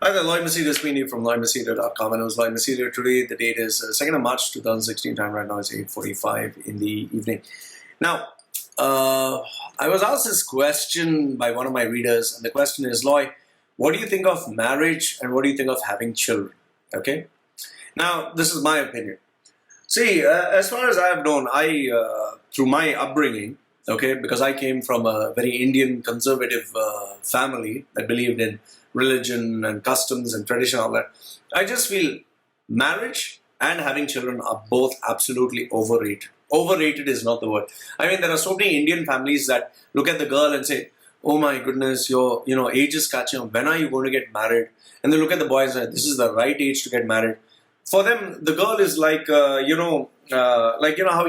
Hi there, Loy Machedo speaking from loymachedo.com, and it was Loy Machedo. Today, the date is 2nd of March 2016, time right now is 8:45 in the evening. Now, I was asked this question by one of my readers, and the question is, Loy, what do you think of marriage and what do you think of having children? Okay? Now, this is my opinion. See, as far as I have known, through my upbringing, okay, because I came from a very Indian conservative family that believed in religion and customs and tradition, all that. I just feel marriage and having children are both absolutely overrated. Overrated is not the word. I mean, there are so many Indian families that look at the girl and say, "Oh my goodness, your age is catching up. When are you going to get married?" And they look at the boys and say, "This is the right age to get married." For them, the girl is like, how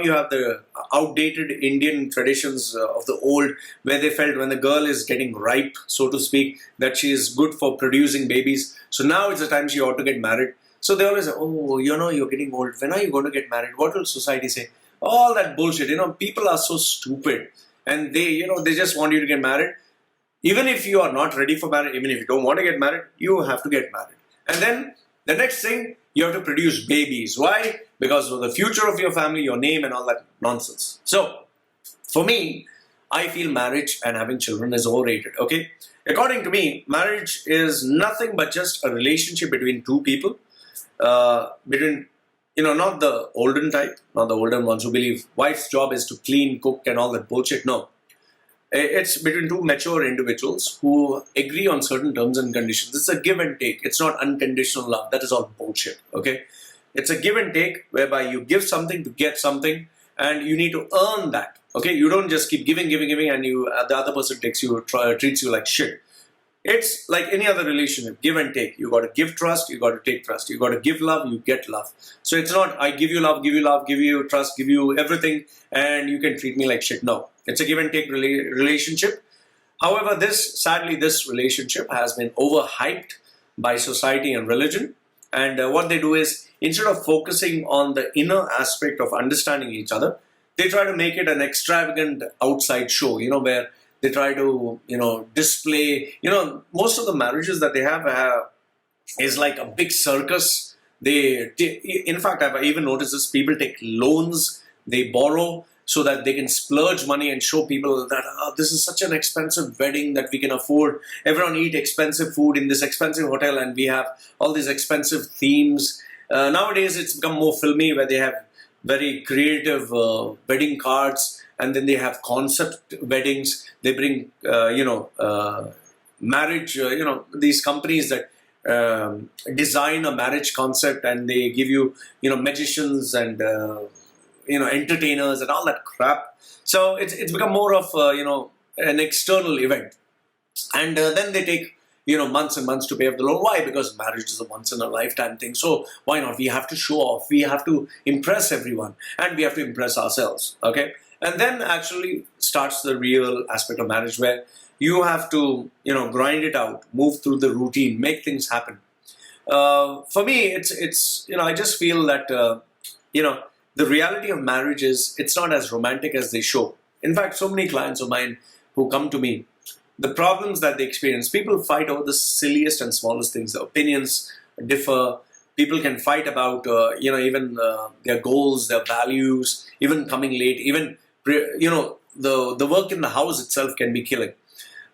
you have the outdated Indian traditions of the old, where they felt when the girl is getting ripe, so to speak, that she is good for producing babies. So now it's the time she ought to get married. So they always say, "Oh, you're getting old. When are you going to get married? What will society say?" All that bullshit. People are so stupid, and they just want you to get married. Even if you are not ready for marriage, even if you don't want to get married, you have to get married. And then the next thing, you have to produce babies. Why? Because of the future of your family, your name, and all that nonsense. So, for me, I feel marriage and having children is overrated. Okay? According to me, marriage is nothing but just a relationship between two people. Not the olden type, not the olden ones who believe wife's job is to clean, cook, and all that bullshit. No. It's between two mature individuals who agree on certain terms and conditions. It's a give and take. It's not unconditional love. That is all bullshit. Okay? It's a give and take whereby you give something to get something, and you need to earn that. Okay? You don't just keep giving, and the other person treats you like shit. It's like any other relationship, give and take. You got to give trust, you got to take trust. You got to give love, you get love. So it's not I give you love, give you trust, give you everything, and you can treat me like shit. No, it's a give and take relationship. However, sadly, this relationship has been overhyped by society and religion. And what they do is, instead of focusing on the inner aspect of understanding each other, they try to make it an extravagant outside show, where they try to, display, most of the marriages that they have is like a big circus. In fact, I've even noticed this, people take loans, they borrow so that they can splurge money and show people that this is such an expensive wedding that we can afford. Everyone eat expensive food in this expensive hotel, and we have all these expensive themes. Nowadays, it's become more filmy, where they have very creative wedding cards. And then they have concept weddings. They bring, marriage, these companies that design a marriage concept, and they give you, magicians and, entertainers and all that crap. So it's become more of, an external event. And then they take, months and months to pay off the loan. Why? Because marriage is a once in a lifetime thing. So why not? We have to show off. We have to impress everyone. And we have to impress ourselves. Okay? And then actually starts the real aspect of marriage, where you have to, grind it out, move through the routine, make things happen. For me, it's I just feel that, the reality of marriage is it's not as romantic as they show. In fact, so many clients of mine who come to me, the problems that they experience, people fight over the silliest and smallest things. The opinions differ. People can fight about, even their goals, their values, even coming late, even the work in the house itself can be killing.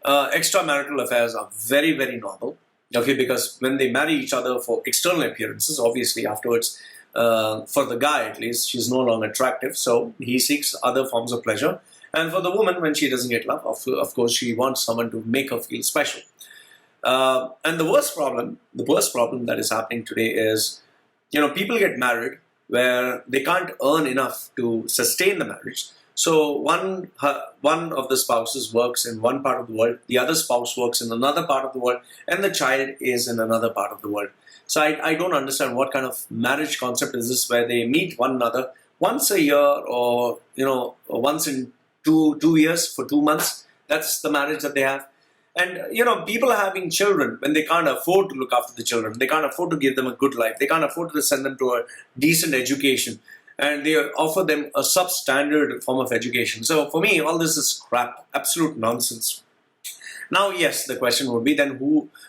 Extramarital affairs are very, very normal, okay, because when they marry each other for external appearances, obviously afterwards, for the guy at least, she's no longer attractive, so he seeks other forms of pleasure. And for the woman, when she doesn't get love, of course, she wants someone to make her feel special. And the worst problem that is happening today is, people get married where they can't earn enough to sustain the marriage. So one of the spouses works in one part of the world, the other spouse works in another part of the world, and the child is in another part of the world. So I don't understand what kind of marriage concept is this, where they meet one another once a year, or once in two years for 2 months. That's the marriage that they have. And, people are having children when they can't afford to look after the children. They can't afford to give them a good life. They can't afford to send them to a decent education. And they offer them a substandard form of education. So for me, all this is crap, absolute nonsense. Now, yes, the question would be then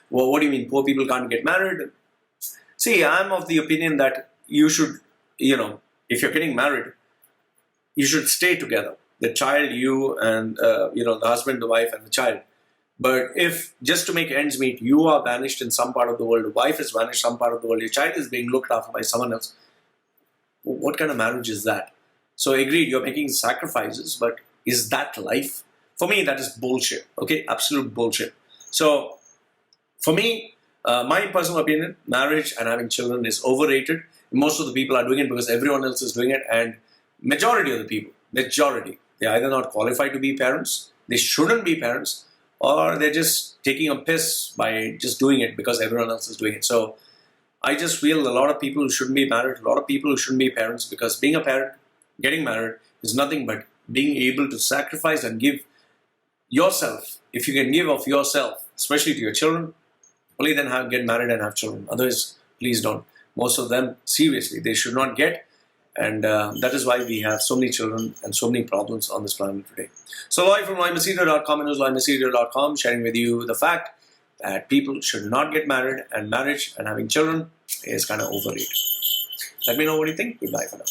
what do you mean poor people can't get married? See, I'm of the opinion that you should, if you're getting married, you should stay together. The child, you and, the husband, the wife and the child. But if just to make ends meet, you are vanished in some part of the world, the wife is vanished some part of the world, your child is being looked after by someone else, what kind of marriage is that? So agreed, you're making sacrifices, but is that life? For me, that is bullshit. Okay, absolute bullshit. So for me, my personal opinion, marriage and having children is overrated. Most of the people are doing it because everyone else is doing it, and majority of the people, they're either not qualified to be parents, they shouldn't be parents, or they're just taking a piss by just doing it because everyone else is doing it. So I just feel a lot of people who shouldn't be married, a lot of people who shouldn't be parents, because being a parent, getting married is nothing but being able to sacrifice and give yourself. If you can give of yourself, especially to your children, only then get married and have children. Otherwise, please don't. Most of them, seriously, they should not get. And that is why we have so many children and so many problems on this planet today. So Loy from loymachedo.com and loymachedo.com sharing with you the fact that people should not get married, and marriage and having children is kind of overrated. Let me know what you think. Goodbye for now.